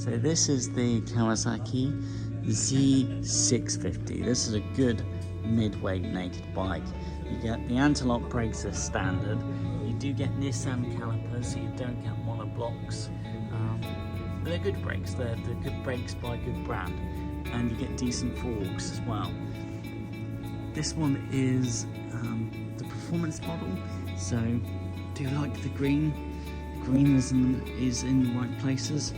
So this is the Kawasaki Z650. This is a good mid-weight naked bike. You get the anti-lock brakes as standard. You do get Nissan calipers, so you don't get monoblocks. But they're good brakes. They're good brakes by a good brand, and you get decent forks as well. This one is the performance model. So do you like the green? Green is in the right places,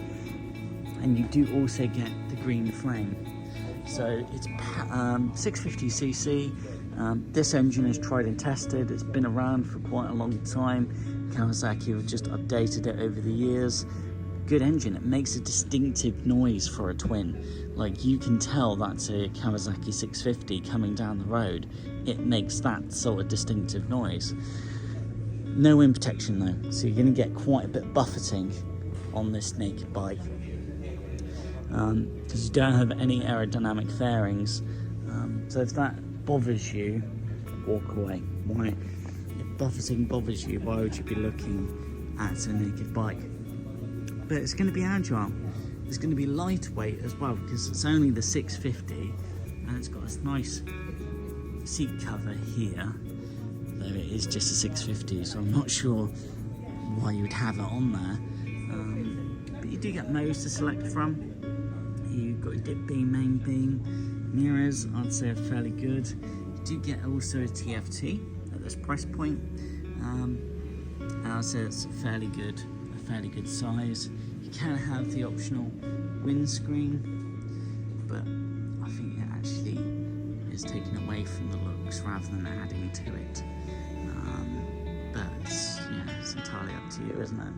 and you do also get the green flame. So it's 650cc. This engine is tried and tested. It's been around for quite a long time. Kawasaki have just updated it over the years. Good engine. It makes a distinctive noise for a twin. Like, you can tell that's a Kawasaki 650 coming down the road. It makes that sort of distinctive noise. No wind protection though, so you're going to get quite a bit of buffeting on this naked bike, because you don't have any aerodynamic fairings. So if that bothers you, walk away. Why? If buffeting bothers you, why would you be looking at a naked bike? But it's going to be agile. It's going to be lightweight as well, because it's only the 650, and it's got this nice seat cover here. Though it is just a 650, so I'm not sure why you would have it on there. But you do get modes to select from. You've got a dip beam, main beam, mirrors. I'd say are fairly good. You do get also a TFT at this price point. And I'd say it's a fairly good size. You can have the optional windscreen, but I think it actually is taken away from the looks rather than adding to it. But it's entirely up to you, isn't it?